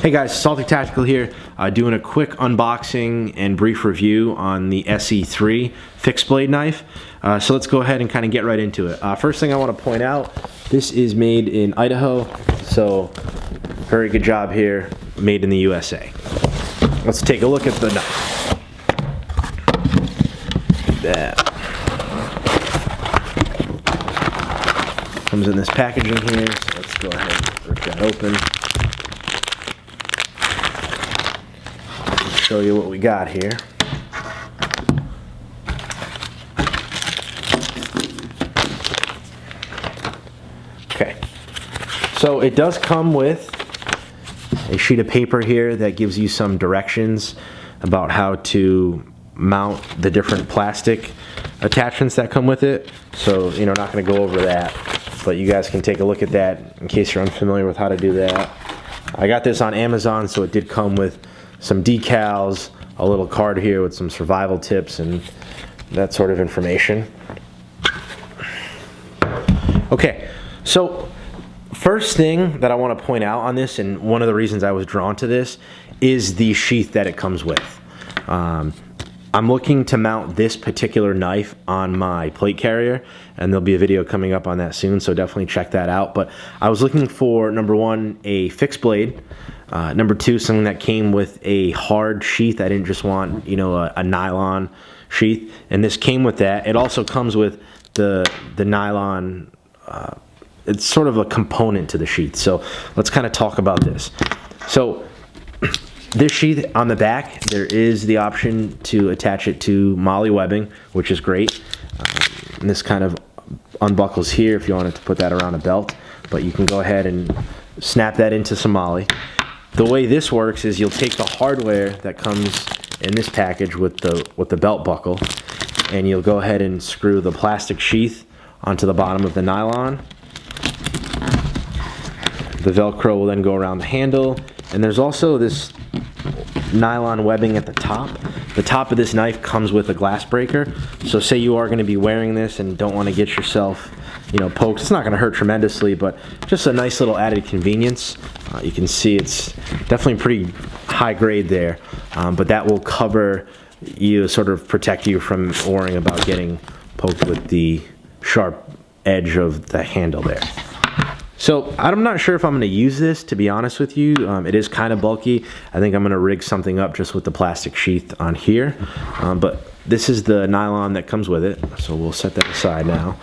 Hey guys, Salty Tactical here, doing a quick unboxing and brief review on the Esee 3 fixed blade knife. So let's go ahead and kind of get right into it. First thing I want to point out, this is made in Idaho, so very good job here, made in the USA. Let's take a look at the knife. That comes in this packaging here, so let's go ahead and rip that open. Show you what we got here. Okay, so it does come with a sheet of paper here that gives you some directions about how to mount the different plastic attachments that come with it. So, you know, not going to go over that, but you guys can take a look at that in case you're unfamiliar with how to do that. I got this on Amazon, so it did come with some decals, a little card here with some survival tips and that sort of information. Okay, so first thing that I want to point out on this, and one of the reasons I was drawn to this, is the sheath that it comes with. I'm looking to mount this particular knife on my plate carrier, and there'll be a video coming up on that soon, so definitely check that out. But I was looking for, number one, a fixed blade. Number two, something that came with a hard sheath. I didn't just want, you know, a nylon sheath, and this came with that. It also comes with the nylon. It's sort of a component to the sheath. So let's kind of talk about this. So this sheath on the back, there is the option to attach it to Molle webbing, which is great. And this kind of unbuckles here if you wanted to put that around a belt, but you can go ahead and snap that into some Molle. The way this works is you'll take the hardware that comes in this package with the belt buckle, and you'll go ahead and screw the plastic sheath onto the bottom of the nylon. The Velcro will then go around the handle, and there's also this nylon webbing at the top. The top of this knife comes with a glass breaker, so say you are going to be wearing this and don't want to get yourself, you know, poked. It's not going to hurt tremendously, but just a nice little added convenience. You can see it's definitely pretty high grade there, but that will cover you, sort of protect you from worrying about getting poked with the sharp edge of the handle there. So I'm not sure if I'm going to use this, to be honest with you. It is kind of bulky. I think I'm going to rig something up just with the plastic sheath on here, but this is the nylon that comes with it, so we'll set that aside now.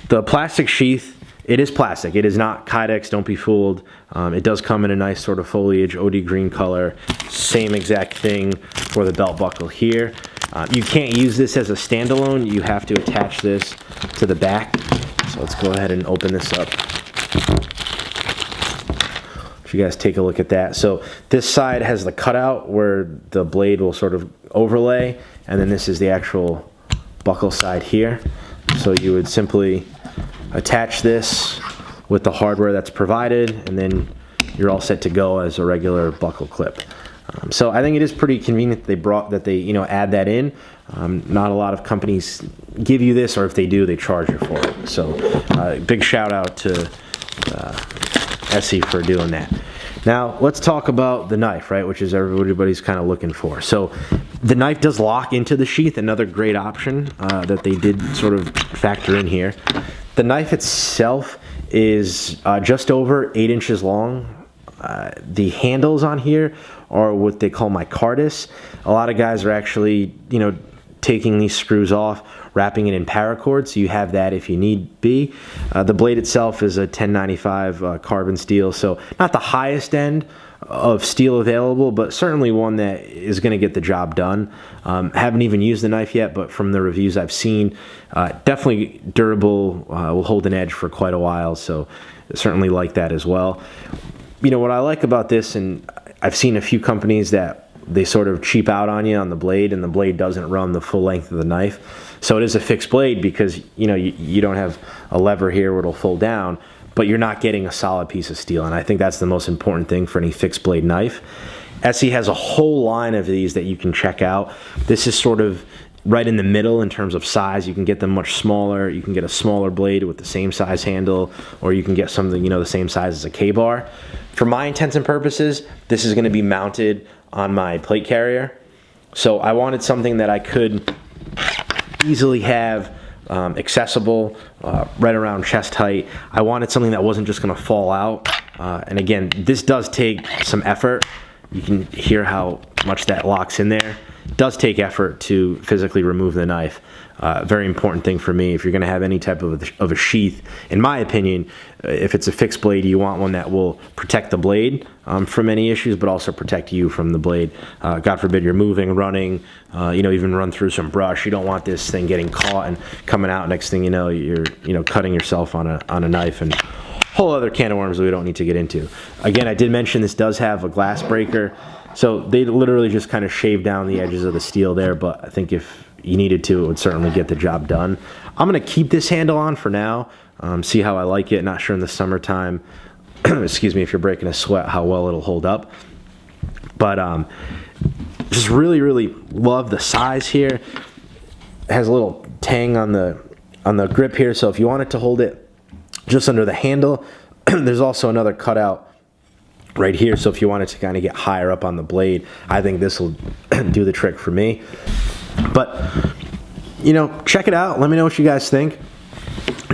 The plastic sheath, it is plastic. It is not Kydex, don't be fooled. It does come in a nice sort of foliage, OD green color. Same exact thing for the belt buckle here. You can't use this as a standalone. You have to attach this to the back. So let's go ahead and open this up. So you guys take a look at that. So this side has the cutout where the blade will sort of overlay, and then this is the actual buckle side here. So you would simply attach this with the hardware that's provided, and then you're all set to go as a regular buckle clip. So I think it is pretty convenient that they you know, add that in. Not a lot of companies give you this, or if they do, they charge you for it. So big shout out to Esee for doing that. Now let's talk about the knife, right, which is everybody's kind of looking for. So the knife does lock into the sheath, another great option that they did sort of factor in here. The knife itself is just over 8 inches long. The handles on here are what they call Micarta. A lot of guys are actually, you know, taking these screws off, wrapping it in paracord, so you have that if you need be. The blade itself is a 1095 carbon steel, so not the highest end of steel available, but certainly one that is going to get the job done. Haven't even used the knife yet, but from the reviews I've seen, definitely durable, will hold an edge for quite a while, so certainly like that as well. You know, what I like about this, and I've seen a few companies that they sort of cheap out on you on the blade, and the blade doesn't run the full length of the knife. So it is a fixed blade because, you know, you don't have a lever here where it'll fold down, but you're not getting a solid piece of steel, and I think that's the most important thing for any fixed blade knife. Esee has a whole line of these that you can check out. This is sort of right in the middle in terms of size. You can get them much smaller. You can get a smaller blade with the same size handle, or you can get something, you know, the same size as a K-bar. For my intents and purposes, this is going to be mounted on my plate carrier. So I wanted something that I could easily have accessible, right around chest height. I wanted something that wasn't just going to fall out. And again, this does take some effort. You can hear how much that locks in there. It does take effort to physically remove the knife. Very important thing for me. If you're going to have any type of a sheath, in my opinion, if it's a fixed blade, you want one that will protect the blade from any issues, but also protect you from the blade. God forbid you're moving, running, you know, even run through some brush. You don't want this thing getting caught and coming out. Next thing you know, you're, you know, cutting yourself on a knife, and whole other can of worms that we don't need to get into. Again, I did mention this does have a glass breaker, so they literally just kind of shave down the edges of the steel there, but I think if you needed to, it would certainly get the job done. I'm going to keep this handle on for now, see how I like it. Not sure in the summertime, excuse me, if you're breaking a sweat, how well it'll hold up. But just really, really love the size here. It has a little tang on the grip here, so if you wanted to hold it just under the handle, there's also another cutout right here, so if you wanted to kind of get higher up on the blade, I think this will do the trick for me. But, you know, check it out. Let me know what you guys think.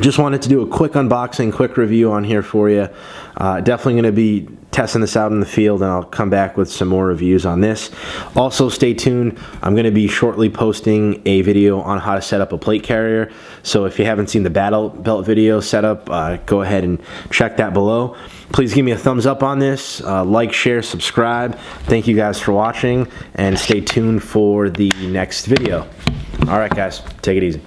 Just wanted to do a quick unboxing, quick review on here for you. Definitely going to be testing this out in the field, and I'll come back with some more reviews on this. Also, stay tuned. I'm going to be shortly posting a video on how to set up a plate carrier. So if you haven't seen the battle belt video setup, go ahead and check that below. Please give me a thumbs up on this. Like, share, subscribe. Thank you guys for watching, and stay tuned for the next video. All right, guys, take it easy.